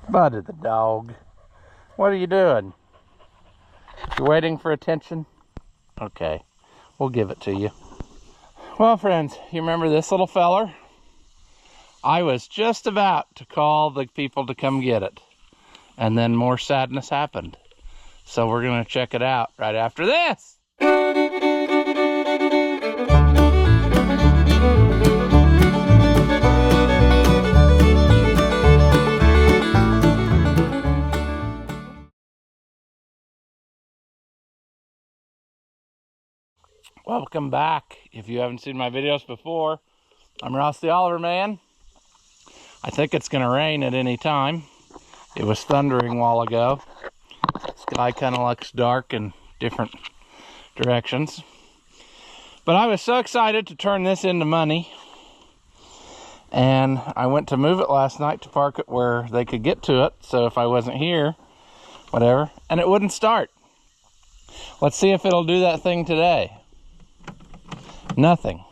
Buddy the dog. What are you doing? You waiting for attention? Okay, we'll give it to you. Well, friends, you remember this little feller? I was just about to call the people to come get it, and then more sadness happened. So we're gonna check it out right after this. Welcome back. If you haven't seen my videos before, I'm Ross the Oliver Man. I think it's gonna rain at any time. It was thundering a while ago. Sky kind of looks dark in different directions. But I was so excited to turn this into money. And I went to move it last night to park it where they could get to it. So if I wasn't here, whatever, and it wouldn't start. Let's see if it'll do that thing today. Nothing.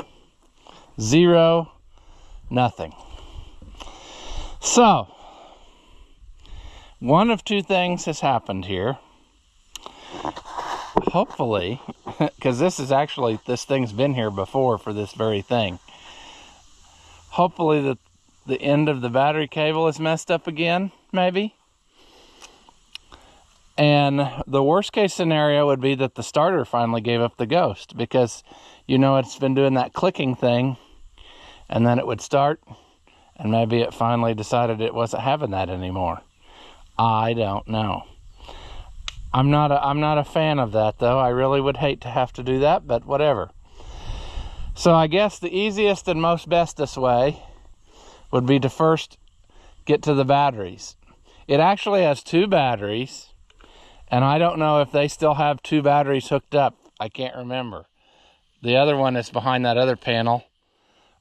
Zero. Nothing. So, one of two things has happened here. Hopefully, because this thing's been here before for this very thing. Hopefully the end of the battery cable is messed up again, maybe. And the worst case scenario would be that the starter finally gave up the ghost, because you know it's been doing that clicking thing, and then it would start, and maybe it finally decided it wasn't having that anymore. I don't know. I'm not a fan of that, though. I really would hate to have to do that, but whatever. So I guess the easiest and most bestest way would be to first get to the batteries. It actually has two batteries, and I don't know if they still have two batteries hooked up. I can't remember. The other one is behind that other panel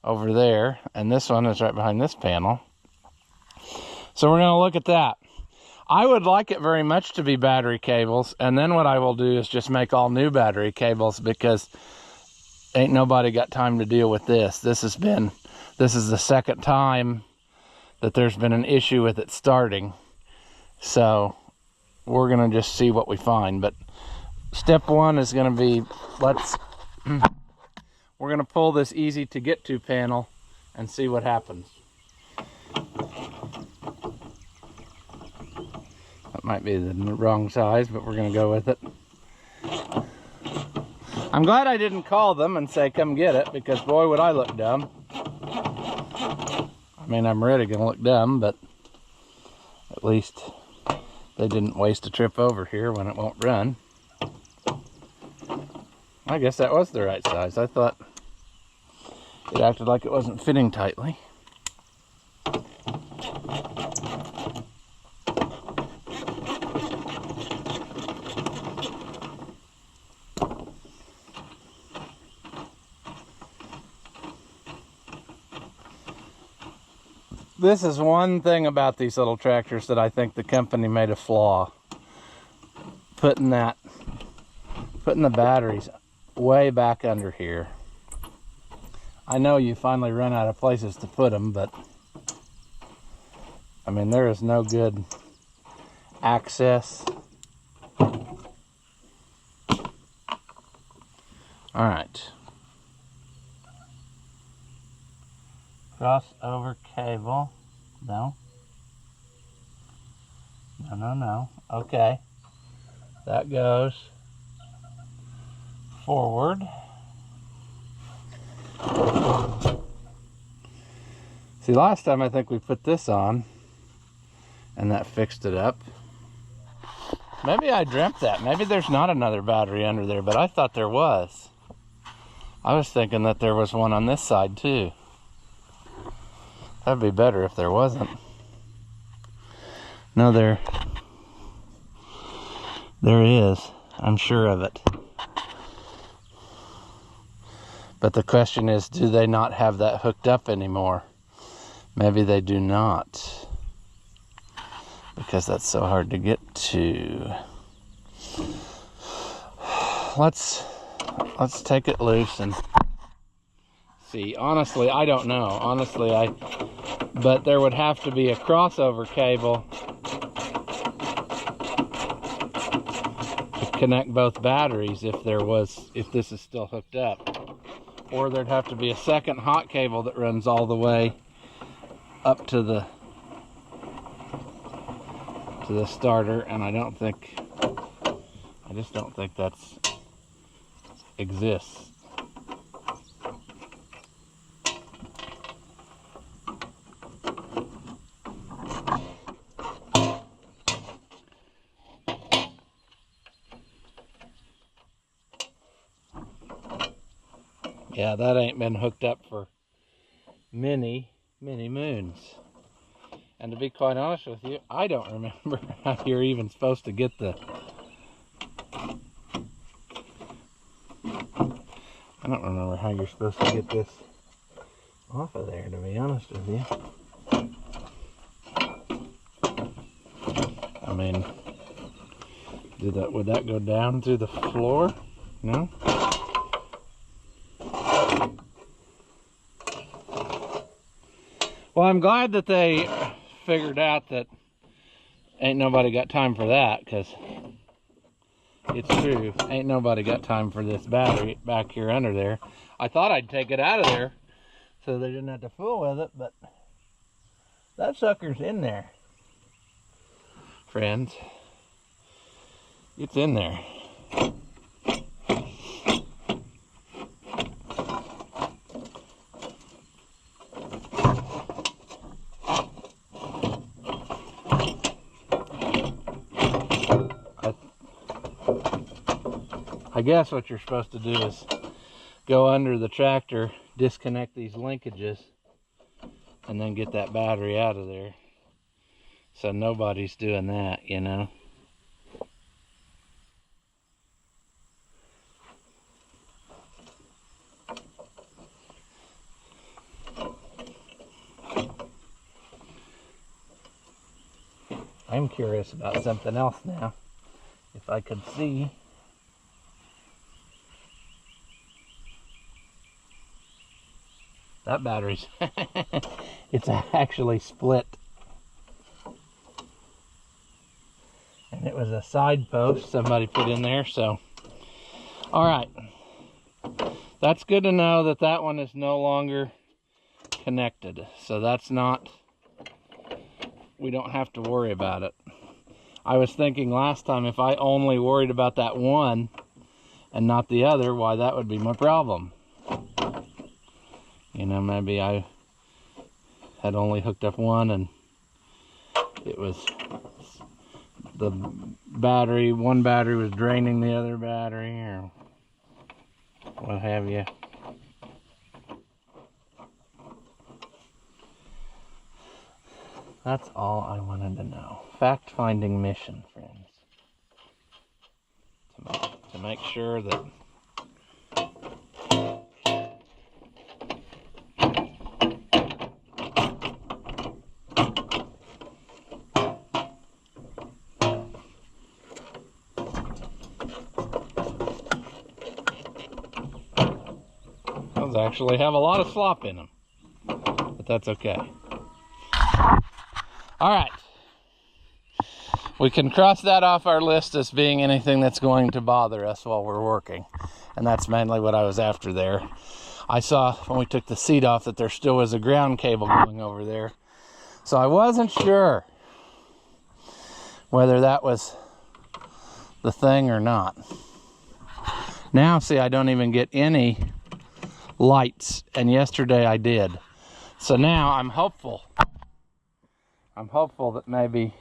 over there, and this one is right behind this panel. So we're going to look at that. I would like it very much to be battery cables, and then what I will do is just make all new battery cables, because ain't nobody got time to deal with this. This is the second time that there's been an issue with it starting. So we're going to just see what we find. But step one is going to be, we're going to pull this easy to get to panel and see what happens. That might be the wrong size, but we're going to go with it. I'm glad I didn't call them and say, come get it, because boy, would I look dumb. I mean, I'm really going to look dumb, but at least they didn't waste a trip over here when it won't run. I guess that was the right size. I thought it acted like it wasn't fitting tightly. This is one thing about these little tractors that I think the company made a flaw. Putting the batteries way back under here. I know you finally run out of places to put them, but I mean, there is no good access. All right. Crossover cable. No. No. Okay. That goes forward. See, last time I think we put this on and that fixed it up. Maybe I dreamt that. Maybe there's not another battery under there, but I thought there was. I was thinking that there was one on this side too. That'd be better if there wasn't. No, there is. I'm sure of it. But the question is, do they not have that hooked up anymore? Maybe they do not, because that's so hard to get to. Let's take it loose and see. Honestly, I don't know. But there would have to be a crossover cable connect both batteries if this is still hooked up. Or there'd have to be a second hot cable that runs all the way up to the starter, and I just don't think that's exists. Yeah, that ain't been hooked up for many moons. And to be quite honest with you, I don't remember how you're even supposed to get I don't remember how you're supposed to get this off of there, to be honest with you. I mean, would that go down through the floor? No? Well, I'm glad that they figured out that ain't nobody got time for that, because it's true. Ain't nobody got time for this battery back here under there. I thought I'd take it out of there so they didn't have to fool with it, but that sucker's in there, friends. It's in there. I guess what you're supposed to do is go under the tractor, disconnect these linkages, and then get that battery out of there. So nobody's doing that, you know. I'm curious about something else now. If I could see. That battery's, it's actually split. And it was a side post somebody put in there, so. All right. That's good to know that that one is no longer connected. So that's not, we don't have to worry about it. I was thinking last time if I only worried about that one and not the other, why that would be my problem. You know, maybe I had only hooked up one and it was the battery, one battery was draining the other battery or what have you. That's all I wanted to know. Fact-finding mission, friends. To make sure that those actually have a lot of slop in them, but that's okay. All right, we can cross that off our list as being anything that's going to bother us while we're working, and that's mainly what I was after there. I saw when we took the seat off that there still was a ground cable going over there, so I wasn't sure whether that was the thing or not. Now, see, I don't even get any lights, and yesterday I did. So now I'm hopeful. I'm hopeful that maybe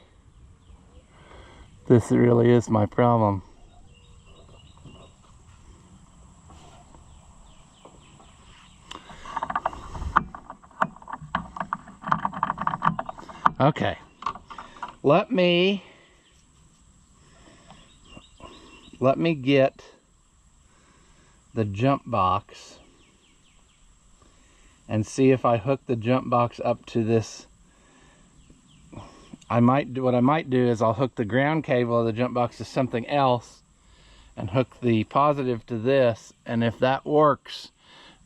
this really is my problem. Okay, let me get the jump box and see if I hook the jump box up to this. What I might do is I'll hook the ground cable of the jump box to something else and hook the positive to this, and if that works,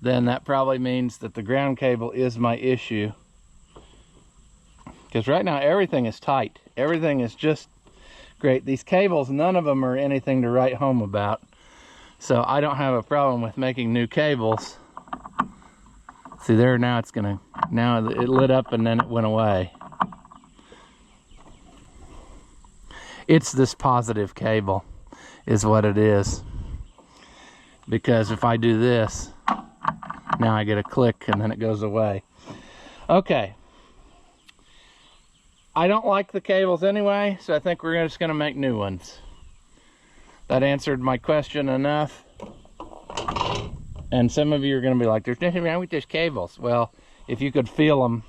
then that probably means that the ground cable is my issue. Because right now everything is tight. Everything is just Great. These cables, none of them are anything to write home about. So I don't have a problem with making new cables. See there, now it's gonna, now it lit up and then it went away. It's this positive cable is what it is. Because if I do this, now I get a click and then it goes away. Okay. I don't like the cables anyway, so I think we're just gonna make new ones. That answered my question enough. And some of you are gonna be like, there's nothing wrong with these cables. Well, if you could feel them,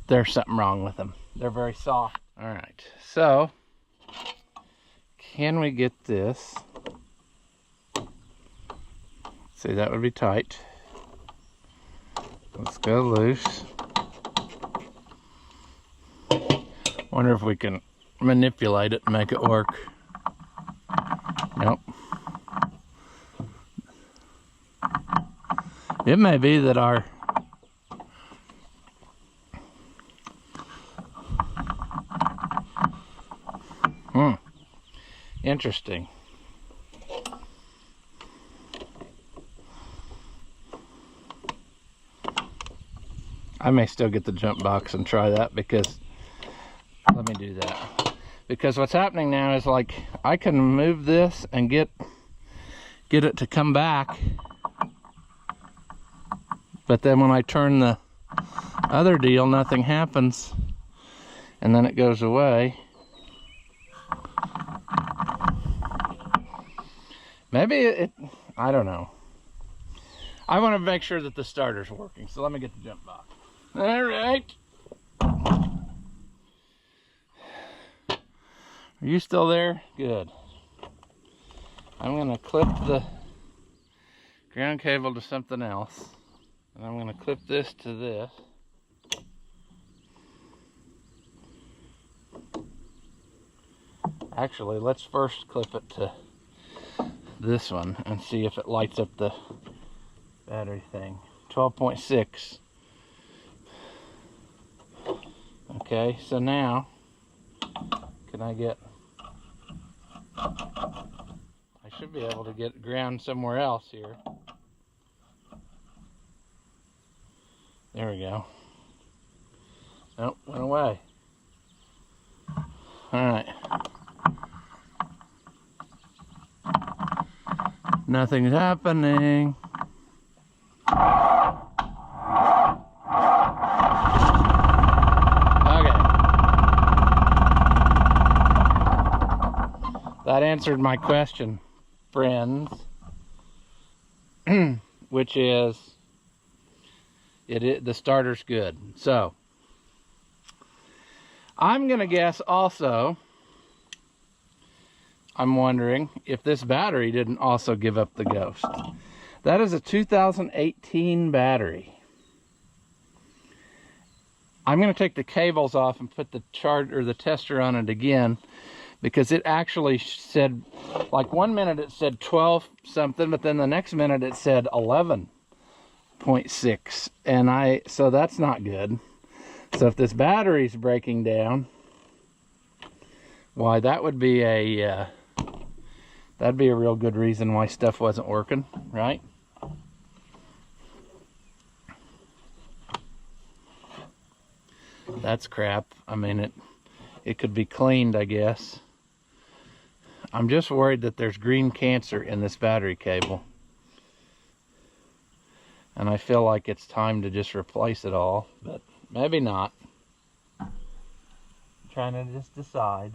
there's something wrong with them. They're very soft. All right, so can we get this? See, that would be tight. Let's go loose. Wonder if we can manipulate it and make it work. Nope. It may be that our interesting. I may still get the jump box and try that, because let me do that. Because what's happening now is, like, I can move this and get it to come back, but then when I turn the other deal, nothing happens, and then it goes away. Maybe it, I don't know. I want to make sure that the starter's working, so let me get the jump box. All right. Are you still there? Good. I'm going to clip the ground cable to something else, and I'm going to clip this to this. Actually, let's first clip it to this one and see if it lights up the battery thing. 12.6. Okay, so now can I get, I should be able to get ground somewhere else here. There we go. Nope, went away. Alright. Nothing's happening. That answered my question, friends, which is, the starter's good. So, I'm going to guess also, I'm wondering if this battery didn't also give up the ghost. That is a 2018 battery. I'm going to take the cables off and put the the tester on it again, because it actually said, like 1 minute it said 12 something, but then the next minute it said 11.6, and so that's not good. So if this battery's breaking down, why, that would be that'd be a real good reason why stuff wasn't working, right? That's crap. I mean, it could be cleaned, I guess. I'm just worried that there's green cancer in this battery cable. And I feel like it's time to just replace it all, but maybe not. I'm trying to just decide.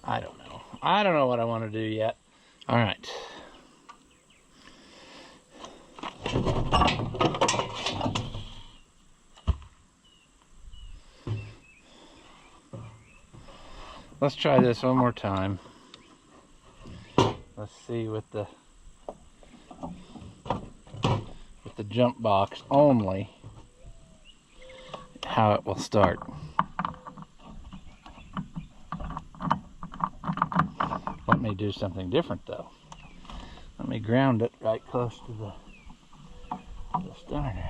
I don't know. I don't know what I want to do yet. All right. Let's try this one more time. Let's see with the jump box only how it will start. Let me do something different though. Let me ground it right close to the starter.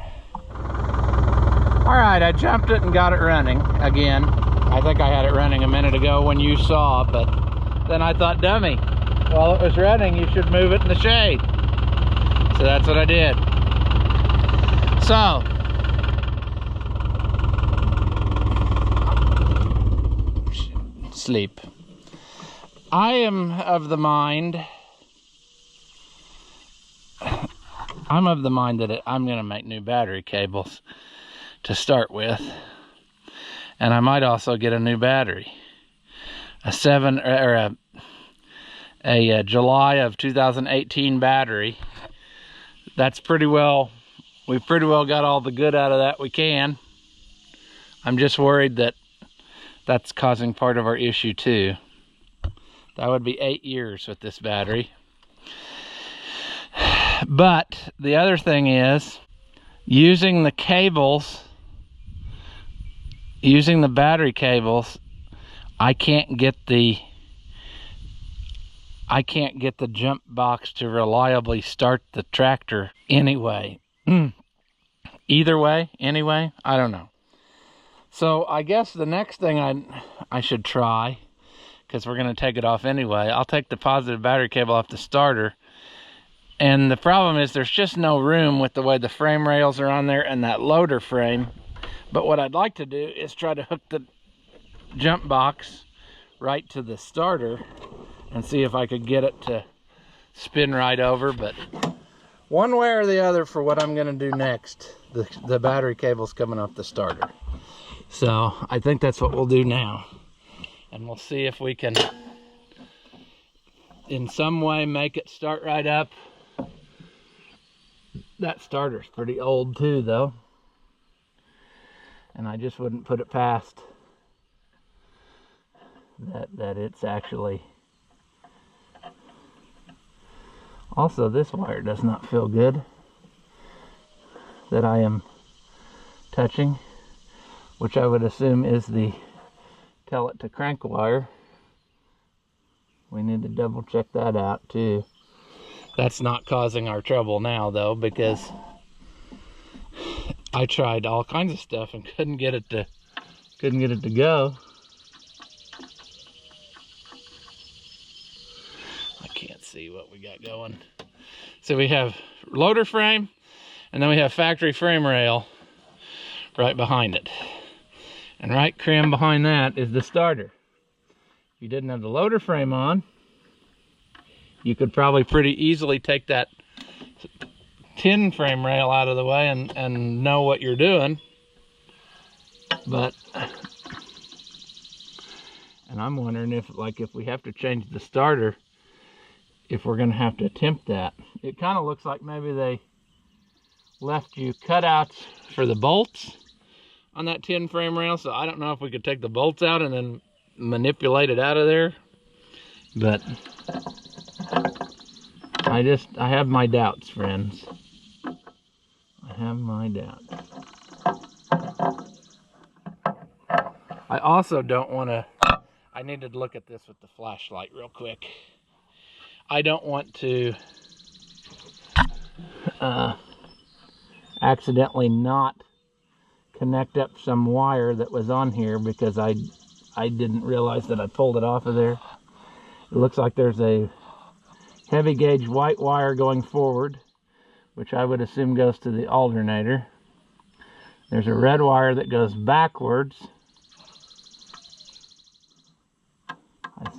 All right, I jumped it and got it running again. I think I had it running a minute ago when you saw, but then I thought, dummy, while it was running, you should move it in the shade. So that's what I did. So, sleep. I am of the mind, I'm gonna make new battery cables to start with. And I might also get a new battery. A July of 2018 battery. That's pretty well, we've pretty well got all the good out of that we can. I'm just worried that that's causing part of our issue too. That would be 8 years with this battery. But the other thing is, using the cables, using the battery cables, I can't get the jump box to reliably start the tractor anyway. Either way, anyway, I don't know. So I guess the next thing I should try, because we're going to take it off anyway, I'll take the positive battery cable off the starter. And the problem is there's just no room with the way the frame rails are on there and that loader frame. But what I'd like to do is try to hook the jump box right to the starter and see if I could get it to spin right over. But one way or the other, for what I'm going to do next, the battery cable's coming off the starter. So I think that's what we'll do now. And we'll see if we can in some way make it start right up. That starter's pretty old too, though. And I just wouldn't put it past that it's actually... Also, this wire does not feel good that I am touching, which I would assume is the tell it to crank wire. We need to double check that out too. That's not causing our trouble now though, because I tried all kinds of stuff and couldn't get it to go. I can't see what we got going. So we have loader frame, and then we have factory frame rail right behind it. And right crammed behind that is the starter. If you didn't have the loader frame on, you could probably pretty easily take that tin frame rail out of the way and know what you're doing. But, and I'm wondering if we have to change the starter, if we're gonna have to attempt that. It kind of looks like maybe they left you cutouts for the bolts on that tin frame rail, so I don't know if we could take the bolts out and then manipulate it out of there. But I have my doubts, friends. I have my doubts. I also don't want to... I need to look at this with the flashlight real quick. I don't want to accidentally not connect up some wire that was on here because I didn't realize that I pulled it off of there. It looks like there's a heavy gauge white wire going forward, which I would assume goes to the alternator. There's a red wire that goes backwards. I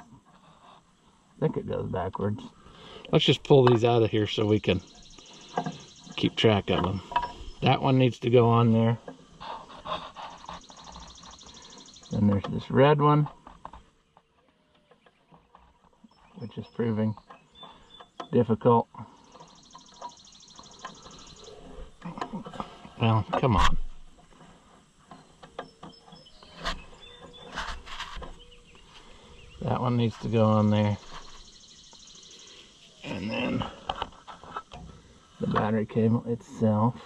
think it goes backwards. Let's just pull these out of here so we can keep track of them. That one needs to go on there. Then there's this red one, which is proving difficult. Well, come on. That one needs to go on there. And then the battery cable itself.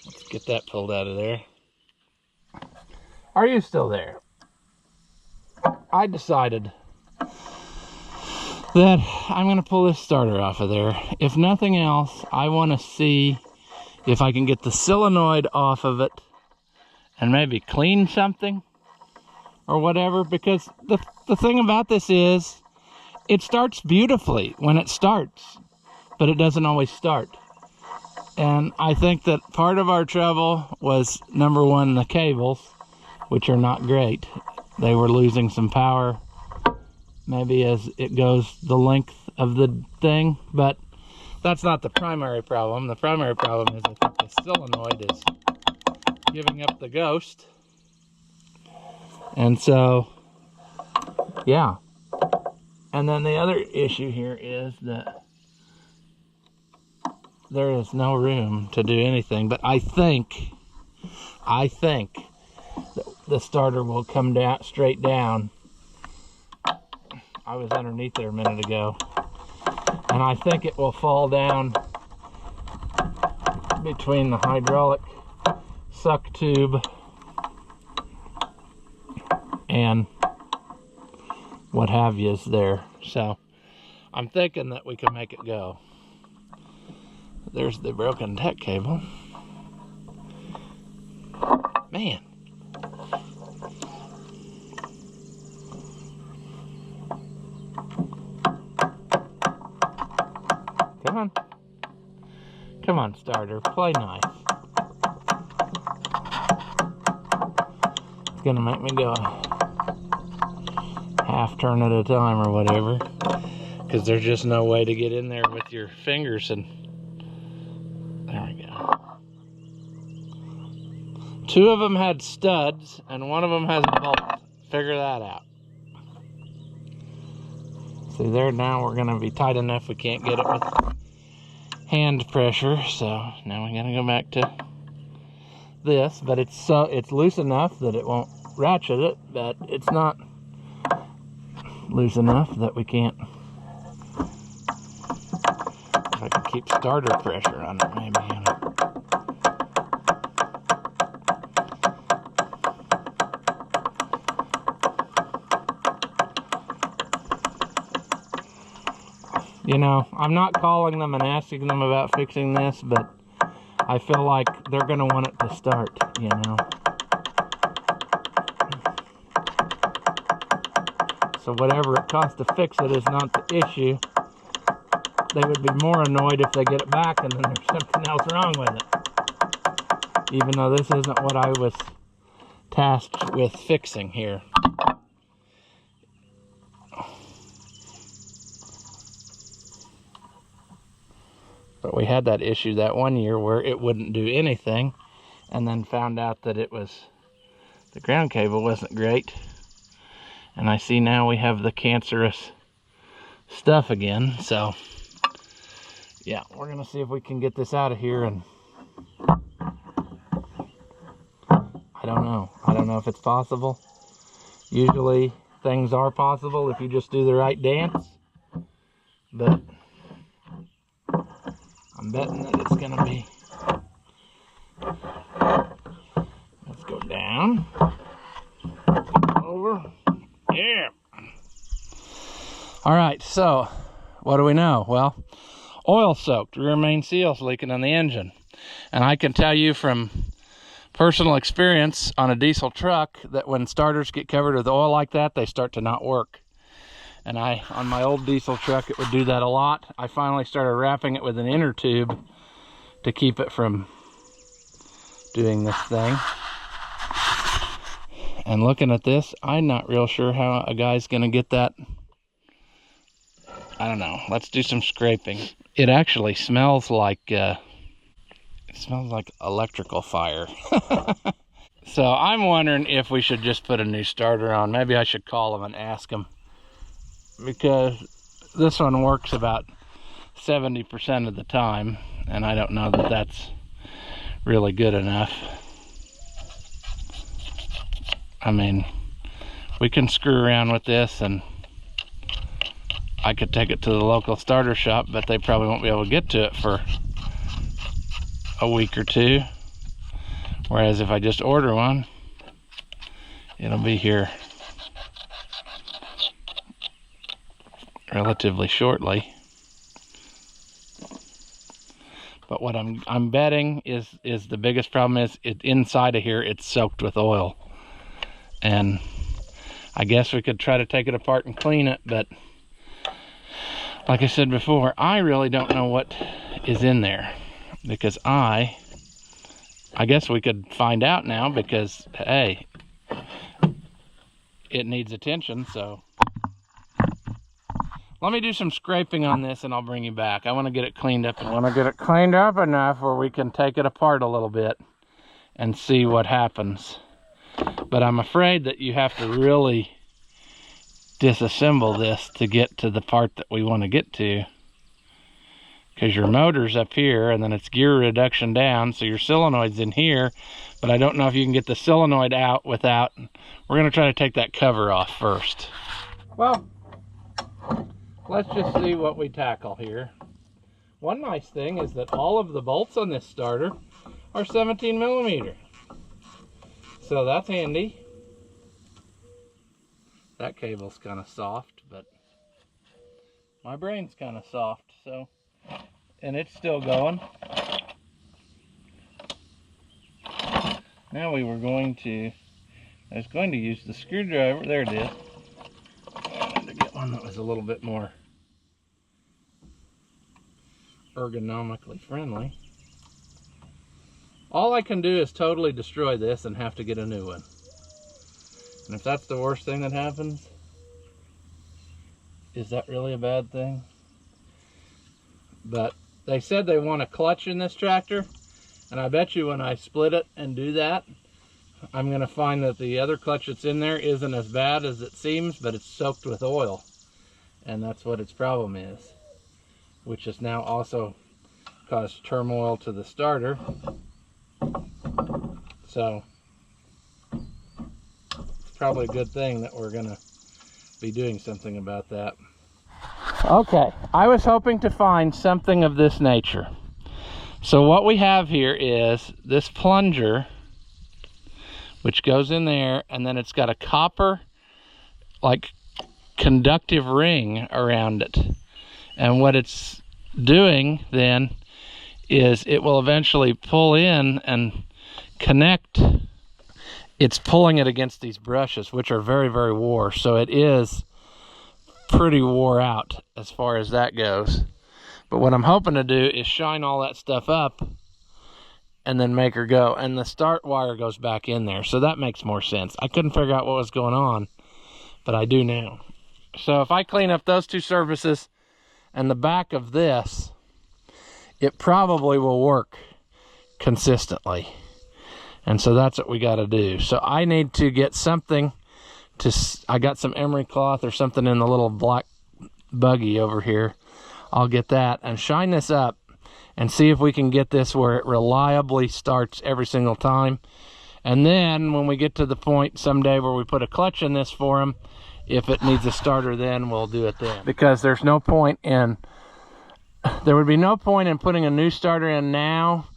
Let's get that pulled out of there. Are you still there? I decided that I'm going to pull this starter off of there. If nothing else, I want to see if I can get the solenoid off of it and maybe clean something or whatever, because the thing about this is it starts beautifully when it starts, but it doesn't always start. And I think that part of our trouble was, number one, the cables, which are not great. They were losing some power, maybe as it goes the length of the thing, but that's not the primary problem. The primary problem is I think the solenoid is giving up the ghost. And so, yeah. And then the other issue here is that there is no room to do anything, but I think that the starter will come down straight down. I was underneath there a minute ago, and I think it will fall down between the hydraulic suck tube and what have you is there. So I'm thinking that we can make it go. There's the broken tech cable. Man. Come on. Come on, starter. Play nice. It's gonna make me go half turn at a time or whatever, because there's just no way to get in there with your fingers. And there we go. Two of them had studs and one of them has a bolt. Figure that out. See there, now we're gonna be tight enough we can't get it with hand pressure. So now we gotta go back to this, but it's loose enough that it won't ratchet it, but it's not loose enough that we can't. If I can keep starter pressure on it, maybe. You know, I'm not calling them and asking them about fixing this, but I feel like they're going to want it to start, you know. So whatever it costs to fix it is not the issue. They would be more annoyed if they get it back and then there's something else wrong with it. Even though this isn't what I was tasked with fixing here. But we had that issue that one year where it wouldn't do anything, and then found out that it was, the ground cable wasn't great. And I see now we have the cancerous stuff again. So yeah, we're gonna see if we can get this out of here. And I don't know if it's possible. Usually things are possible if you just do the right dance, but I'm betting that it's gonna be. Let's go down, over, yeah. All right, so what do we know? Well, oil soaked, rear main seals leaking on the engine. And I can tell you from personal experience on a diesel truck that when starters get covered with oil like that, they start to not work. And on my old diesel truck, it would do that a lot. I finally started wrapping it with an inner tube to keep it from doing this thing. And looking at this, I'm not real sure how a guy's gonna get that. I don't know. Let's do some scraping. It actually smells like electrical fire. So I'm wondering if we should just put a new starter on. Maybe I should call them and ask them, because this one works about 70% of the time, and I don't know that that's really good enough. I mean, we can screw around with this, and I could take it to the local starter shop, but they probably won't be able to get to it for a week or two. Whereas if I just order one, it'll be here relatively shortly. But what I'm betting is the biggest problem is inside of here it's soaked with oil. And I guess we could try to take it apart and clean it, but like I said before, I really don't know what is in there, because I guess we could find out now, because hey, it needs attention. So let me do some scraping on this and I'll bring you back. I want to get it cleaned up. I want to get it cleaned up enough where we can take it apart a little bit and see what happens. But I'm afraid that you have to really disassemble this to get to the part that we want to get to, because your motor's up here and then it's gear reduction down, so your solenoid's in here, but I don't know if you can get the solenoid out without. We're going to try to take that cover off first. Well, let's just see what we tackle here. One nice thing is that all of the bolts on this starter are 17 millimeter. So that's handy. That cable's kind of soft, but my brain's kind of soft, so, and it's still going. Now I was going to use the screwdriver. There it is. I wanted to get one that was a little bit more ergonomically friendly. All I can do is totally destroy this and have to get a new one. And if that's the worst thing that happens, is that really a bad thing? But they said they want a clutch in this tractor, and I bet you when I split it and do that, I'm going to find that the other clutch that's in there isn't as bad as it seems, but it's soaked with oil. And that's what its problem is, which has now also caused turmoil to the starter. So it's probably a good thing that we're going to be doing something about that. Okay, I was hoping to find something of this nature. So what we have here is this plunger, which goes in there, and then it's got a copper, like, conductive ring around it. And what it's doing then is it will eventually pull in and connect. It's pulling it against these brushes, which are very, very wore. So it is pretty wore out as far as that goes. But what I'm hoping to do is shine all that stuff up and then make her go. And the start wire goes back in there. So that makes more sense. I couldn't figure out what was going on, but I do now. So if I clean up those two surfaces and the back of this, it probably will work consistently. And so that's what we got to do. So I need to get something I got some emery cloth or something in the little black buggy over here. I'll get that and shine this up and see if we can get this where it reliably starts every single time. And then when we get to the point someday where we put a clutch in this for them, if it needs a starter, then we'll do it then. Because there would be no point in putting a new starter in now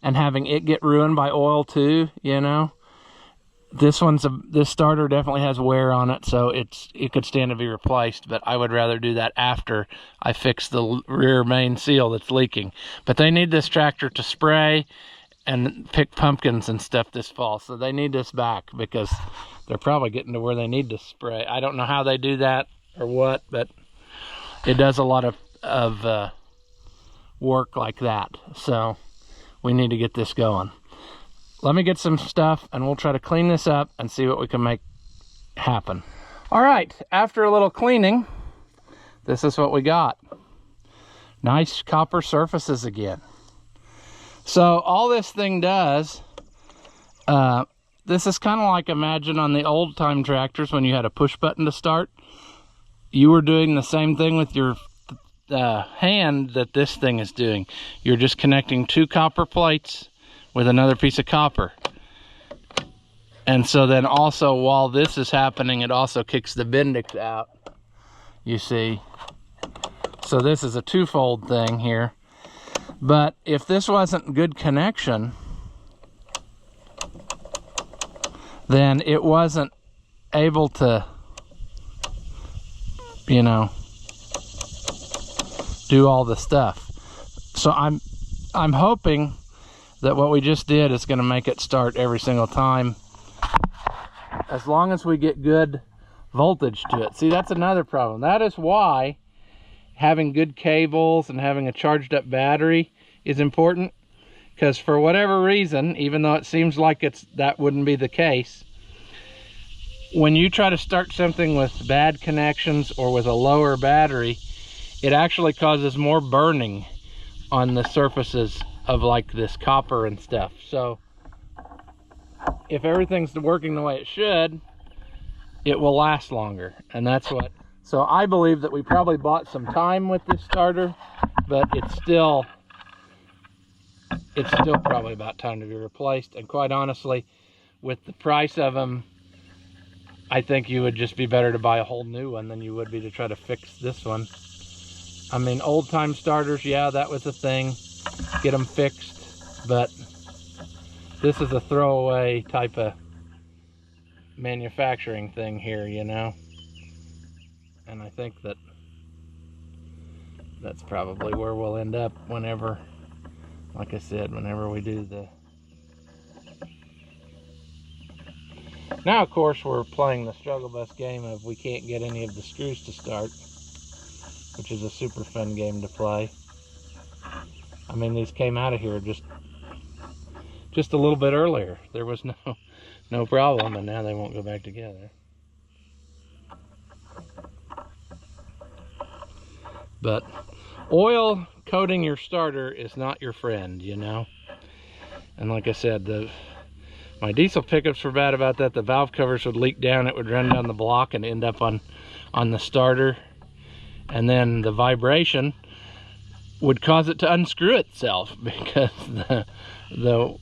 and having it get ruined by oil too, you know. This starter definitely has wear on it, so it could stand to be replaced, but I would rather do that after I fix the rear main seal that's leaking. But they need this tractor to spray and pick pumpkins and stuff this fall, so they need this back because they're probably getting to where they need to spray. I don't know how they do that or what, but it does a lot of work like that, so we need to get this going. Let me get some stuff and we'll try to clean this up and see what we can make happen. All right, after a little cleaning, this is what we got. Nice copper surfaces again. So all this thing does, this is kind of like, imagine on the old time tractors when you had a push button to start. You were doing the same thing with your hand that this thing is doing. You're just connecting two copper plates with another piece of copper. And so then also while this is happening, it also kicks the Bendix out, you see. So this is a twofold thing here. But if this wasn't good connection, then it wasn't able to, you know, do all the stuff. So I'm hoping that what we just did is going to make it start every single time, as long as we get good voltage to it. See, that's another problem. That is why having good cables and having a charged up battery is important, because for whatever reason, even though it seems like that wouldn't be the case, when you try to start something with bad connections or with a lower battery, it actually causes more burning on the surfaces of like this copper and stuff. So if everything's working the way it should, it will last longer. And that's what, so I believe that we probably bought some time with this starter, but it's still probably about time to be replaced. And quite honestly, with the price of them, I think you would just be better to buy a whole new one than you would be to try to fix this one. I mean, old time starters, yeah, that was a thing. Get them fixed, but this is a throwaway type of manufacturing thing here, you know? And I think that's probably where we'll end up whenever, like I said, whenever we do the... Now, of course, we're playing the struggle bus game of we can't get any of the screws to start, which is a super fun game to play. I mean, these came out of here just a little bit earlier. There was no problem, and now they won't go back together. But oil coating your starter is not your friend, you know? And like I said, my diesel pickups were bad about that. The valve covers would leak down, it would run down the block and end up on the starter. And then the vibration would cause it to unscrew itself, because the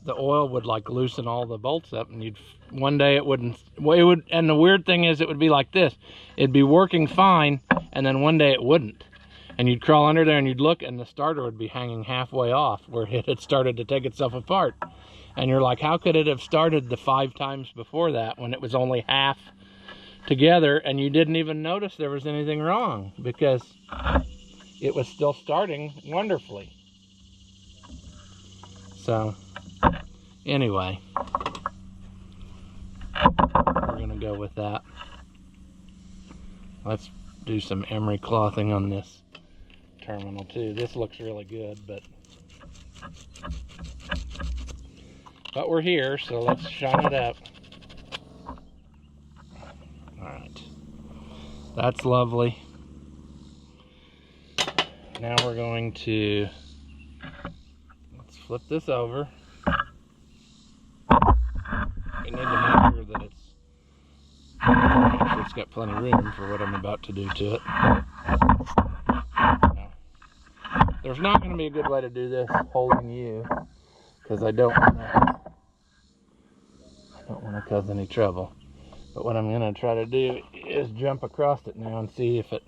oil would like loosen all the bolts up, and one day it wouldn't, well, it would, and the weird thing is it would be like this. It'd be working fine, and then one day it wouldn't. And you'd crawl under there and you'd look, and the starter would be hanging halfway off where it had started to take itself apart. And you're like, how could it have started the 5 times before that when it was only half together and you didn't even notice there was anything wrong, because it was still starting wonderfully. So anyway, we're gonna go with that. Let's do some emery clothing on this terminal too. This looks really good, but we're here, so let's shine it up. All right, that's lovely. Now we're going to, let's flip this over. We need to make sure that it's got plenty of room for what I'm about to do to it. There's not going to be a good way to do this holding you, because I don't want to cause any trouble. But what I'm going to try to do is jump across it now and see if it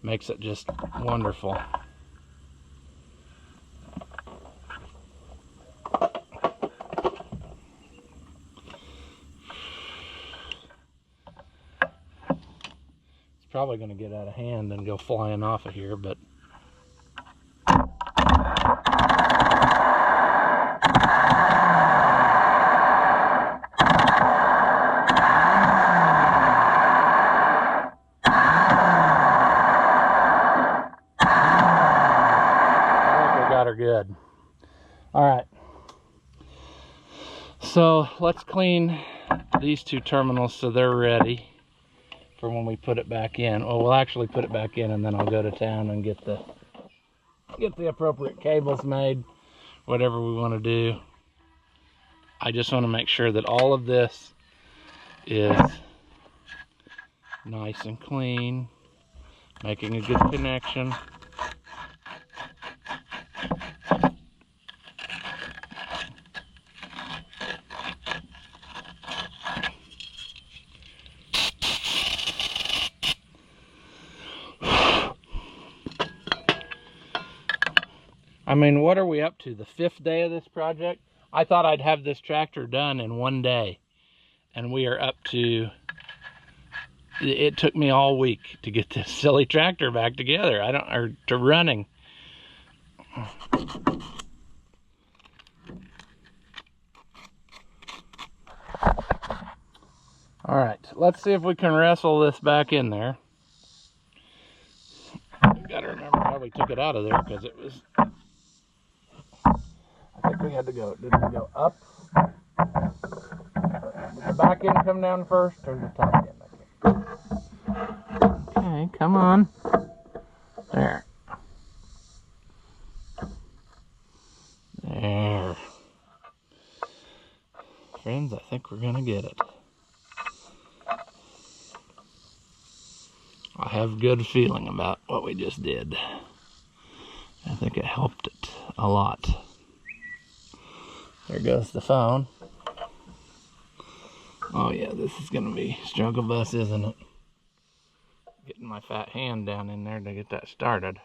makes it just wonderful. It's probably going to get out of hand and go flying off of here, but good. All right, so let's clean these 2 terminals so they're ready for when we put it back in. Well, we'll actually put it back in, and then I'll go to town and get the appropriate cables made, whatever we want to do. I just want to make sure that all of this is nice and clean, making a good connection. I mean, what are we up to? The 5th day of this project? I thought I'd have this tractor done in 1 day, and we are up to it took me all week to get this silly tractor back together. Or to running. All right, let's see if we can wrestle this back in there. Got to remember how we took it out of there, because it was, I think we had to go, didn't we go up? Did the back end come down first, or the top end? Okay, come on. There. There. Friends, I think we're gonna get it. I have a good feeling about what we just did. I think it helped it a lot. There goes the phone. Oh yeah, this is gonna be struggle bus, isn't it? Getting my fat hand down in there to get that started.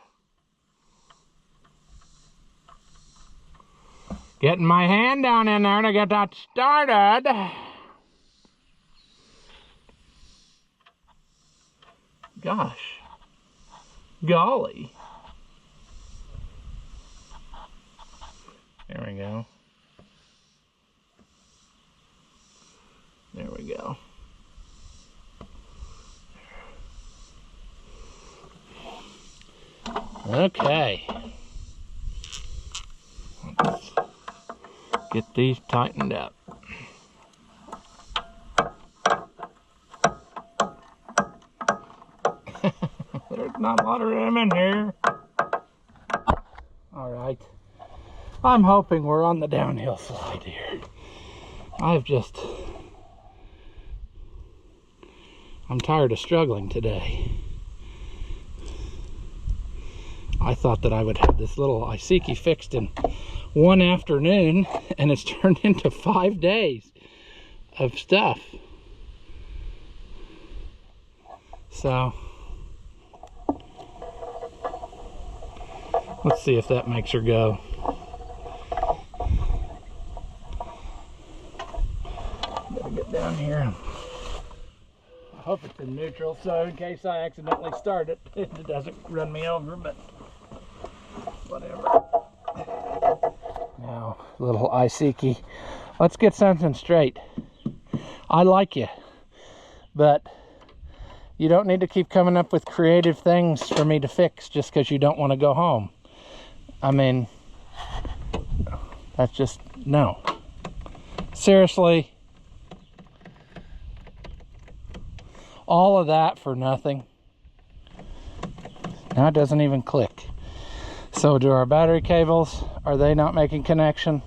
Getting my hand down in there to get that started. Gosh. Golly. There we go. There we go. Okay. Let's get these tightened up. There's not a lot of room in here. All right. I'm hoping we're on the downhill slide here. I'm tired of struggling today. I thought that I would have this little Iseki fixed in one afternoon, and it's turned into 5 days of stuff. So let's see if that makes her go. Gotta get down here. I hope it's in neutral, so in case I accidentally start it, it doesn't run me over, but whatever. Now, little Iseki. Let's get something straight. I like you, but you don't need to keep coming up with creative things for me to fix just because you don't want to go home. I mean, that's just, no. Seriously. All of that for nothing. Now it doesn't even click. So do our battery cables, are they not making connection?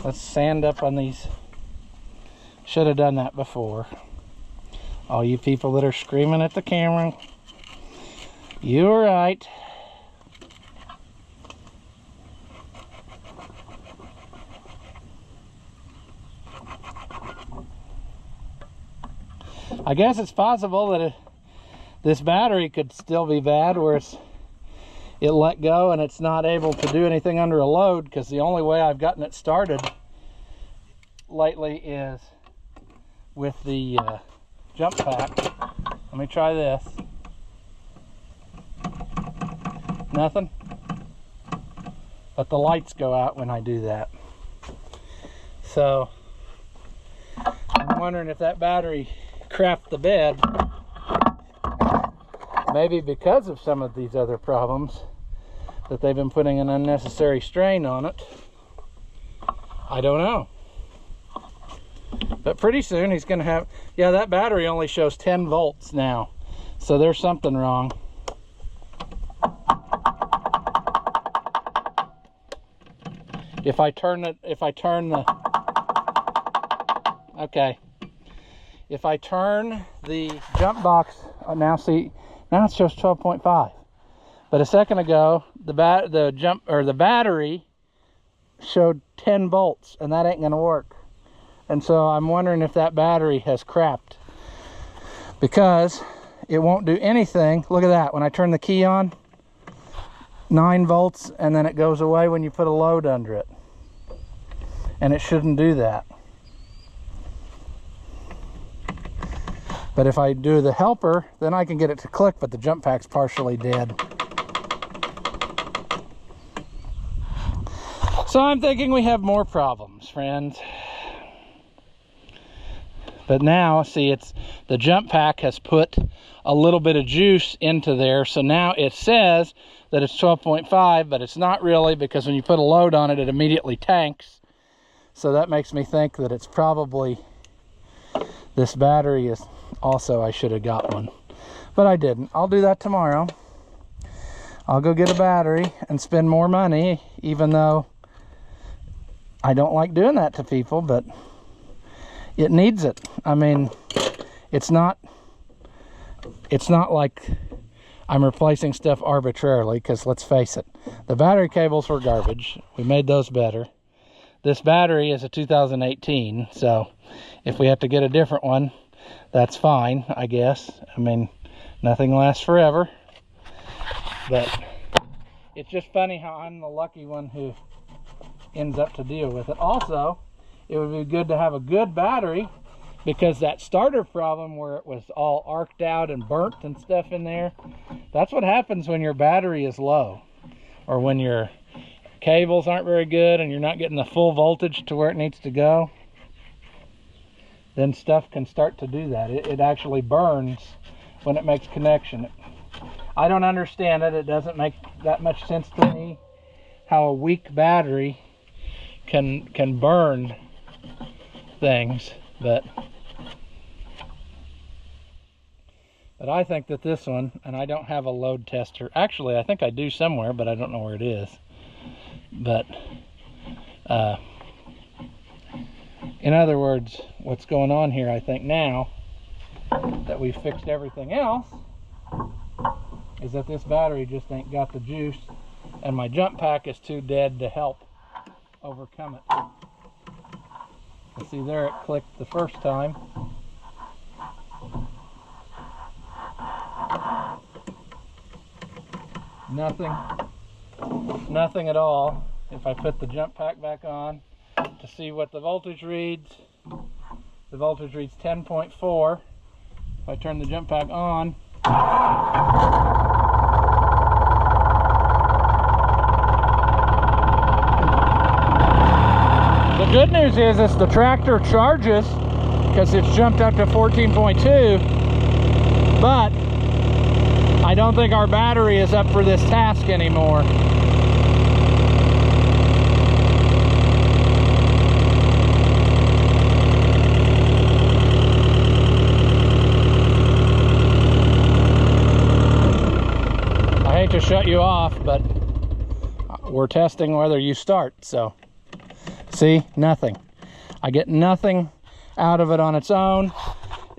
Let's sand up on these. Should have done that before. All you people that are screaming at the camera, you were right. I guess it's possible that this battery could still be bad, where it let go and it's not able to do anything under a load, because the only way I've gotten it started lately is with the jump pack. Let me try this. Nothing? But the lights go out when I do that. So I'm wondering if that battery crapped the bed, maybe because of some of these other problems, that they've been putting an unnecessary strain on it. I don't know. But pretty soon he's going to have, yeah, that battery only shows 10 volts now. So there's something wrong. If I turn the, okay. If I turn the jump box, now see, now it shows 12.5. But a second ago, the battery showed 10 volts, and that ain't gonna work. And so I'm wondering if that battery has crapped, because it won't do anything. Look at that, when I turn the key on, 9 volts, and then it goes away when you put a load under it. And it shouldn't do that. But if I do the helper, then I can get it to click, but the jump pack's partially dead. So I'm thinking we have more problems, friends. But now, see, it's the jump pack has put a little bit of juice into there, so now it says that it's 12.5, but it's not really, because when you put a load on it, it immediately tanks. So that makes me think that it's probably, this battery is also, I should have got one, but I didn't. I'll do that tomorrow. I'll go get a battery and spend more money, even though I don't like doing that to people, but it needs it. I mean, it's not like I'm replacing stuff arbitrarily, because let's face it, the battery cables were garbage. We made those better. This battery is a 2018, so if we have to get a different one, that's fine, I guess. I mean, nothing lasts forever. But it's just funny how I'm the lucky one who ends up to deal with it. Also, it would be good to have a good battery, because that starter problem where it was all arced out and burnt and stuff in there, that's what happens when your battery is low, or when your cables aren't very good and you're not getting the full voltage to where it needs to go. Then stuff can start to do that. It actually burns when it makes connection. I don't understand it. It doesn't make that much sense to me how a weak battery can burn things, but I think that this one, and I don't have a load tester. Actually, I think I do somewhere, but I don't know where it is. But in other words, what's going on here, I think now that we've fixed everything else, is that this battery just ain't got the juice, and my jump pack is too dead to help overcome it. See, there it clicked the first time. Nothing at all. If I put the jump pack back on to see what the voltage reads, the voltage reads 10.4. If I turn the jump pack on, the good news is the tractor charges, because it's jumped up to 14.2, but I don't think our battery is up for this task anymore. I hate to shut you off, but we're testing whether you start, so see, nothing. I get nothing out of it on its own.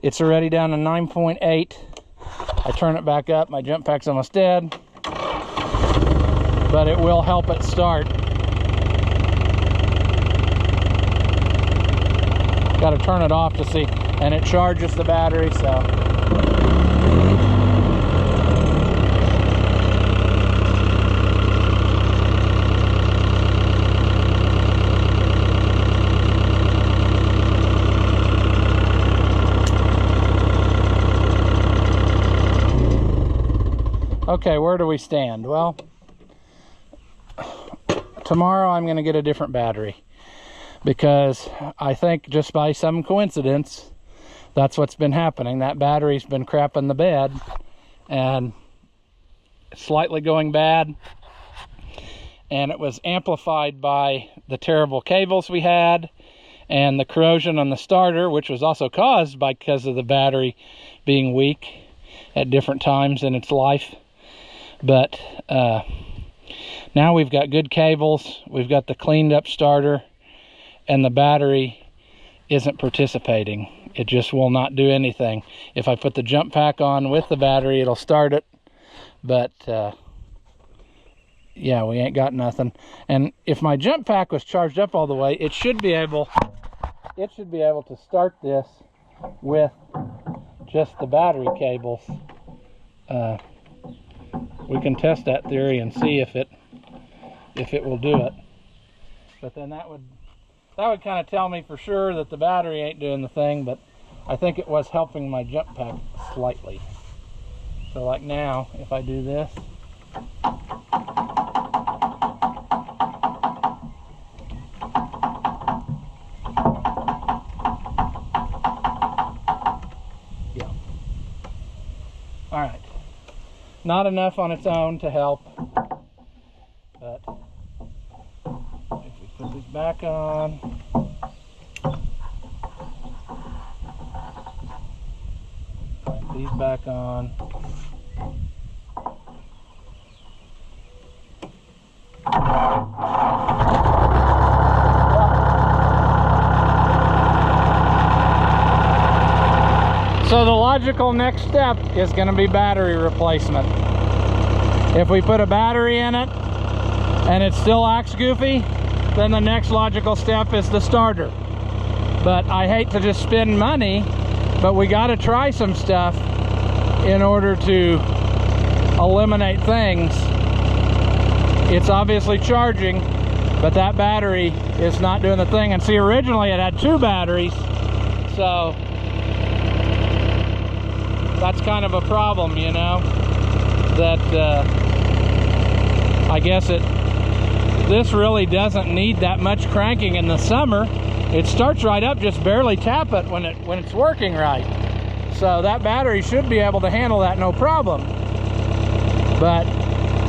It's already down to 9.8. I turn it back up, my jump pack's almost dead, but it will help it start. Got to turn it off to see, and it charges the battery, so. Okay, where do we stand? Well, tomorrow I'm going to get a different battery, because I think just by some coincidence, that's what's been happening. That battery's been crapping the bed and slightly going bad, and it was amplified by the terrible cables we had and the corrosion on the starter, which was also caused because of the battery being weak at different times in its life. But now we've got good cables, we've got the cleaned up starter, and the battery isn't participating. It just will not do anything. If I put the jump pack on with the battery, it'll start it, but yeah, we ain't got nothing. And if my jump pack was charged up all the way, it should be able to start this with just the battery cables. We can test that theory and see if it will do it. But then that would kind of tell me for sure that the battery ain't doing the thing. But I think it was helping my jump pack slightly. So like now, if I do this, yeah. All right. Not enough on its own to help, but if we put these back on, put these back on, so the logical next step is going to be battery replacement. If we put a battery in it and it still acts goofy, then the next logical step is the starter. But I hate to just spend money, but we got to try some stuff in order to eliminate things. It's obviously charging, but that battery is not doing the thing. And see, originally it had 2 batteries, so that's kind of a problem, you know, that I guess this really doesn't need that much cranking in the summer. It starts right up, just barely tap it when it's working right. So that battery should be able to handle that no problem. But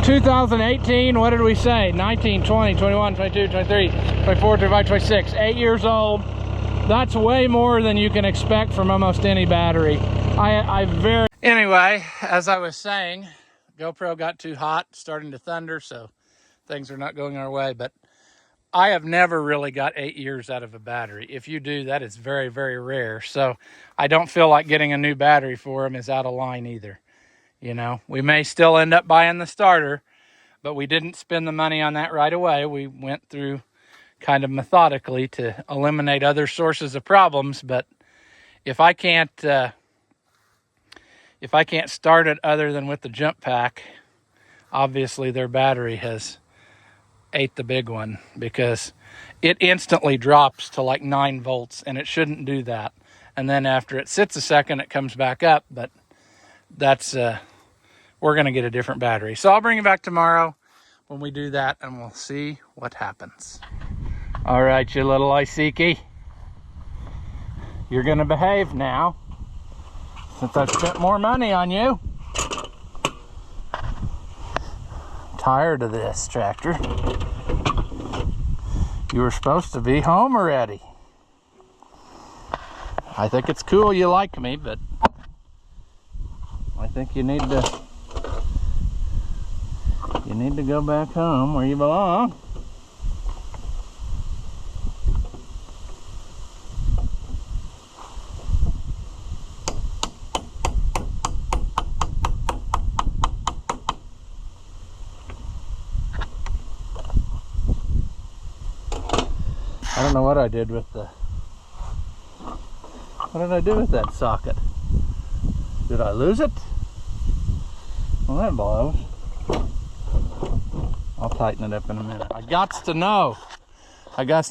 2018, what did we say? 19, 20, 21, 22, 23, 24, 25, 26, 8 years old. That's way more than you can expect from almost any battery. Anyway, as I was saying, GoPro got too hot, starting to thunder, so things are not going our way. But I have never really got 8 years out of a battery. If you do, that is very, very rare. So I don't feel like getting a new battery for them is out of line either. You know, we may still end up buying the starter, but we didn't spend the money on that right away. We went through kind of methodically to eliminate other sources of problems. But if I can't start it other than with the jump pack, obviously their battery has ate the big one, because it instantly drops to like 9 volts, and it shouldn't do that. And then after it sits a second, it comes back up. But that's we're going to get a different battery. So I'll bring it back tomorrow when we do that, and we'll see what happens. All right, you little Iseki. You're going to behave now, since I've spent more money on you. Tired of this, tractor. You were supposed to be home already. I think it's cool you like me, but I think you need to go back home where you belong. I don't know what I did with what did I do with that socket? Did I lose it? Well, that blows. I'll tighten it up in a minute. I gots to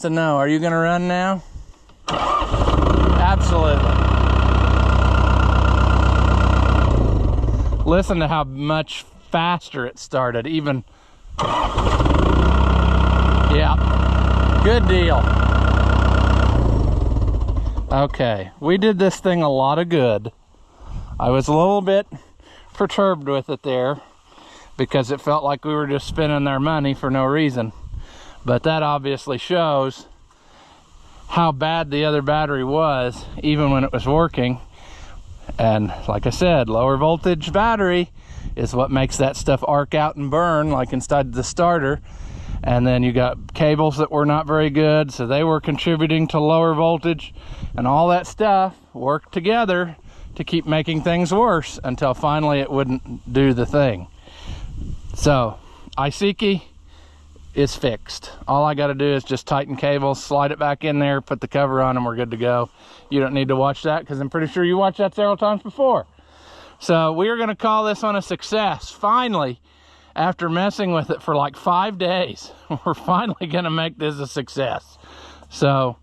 know. Are you gonna run now? Absolutely. Listen to how much faster it started, even. Yeah, good deal. Okay, we did this thing a lot of good. I was a little bit perturbed with it there, because it felt like we were just spending their money for no reason. But that obviously shows how bad the other battery was, even when it was working. And like I said, lower voltage battery is what makes that stuff arc out and burn, like inside the starter. And then you got cables that were not very good, so they were contributing to lower voltage, and all that stuff worked together to keep making things worse until finally it wouldn't do the thing. So Iseki is fixed. All I got to do is just tighten cables, slide it back in there, put the cover on, and we're good to go. You don't need to watch that, because I'm pretty sure you watched that several times before. So we are going to call this one a success. Finally, after messing with it for like 5 days, we're finally going to make this a success. So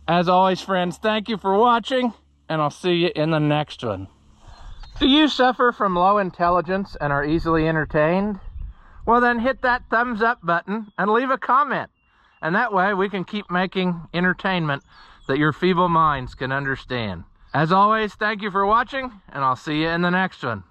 as always, friends, thank you for watching. and I'll see you in the next one. Do you suffer from low intelligence and are easily entertained? Well, then hit that thumbs up button and leave a comment. And that way we can keep making entertainment that your feeble minds can understand. As always, thank you for watching, and I'll see you in the next one.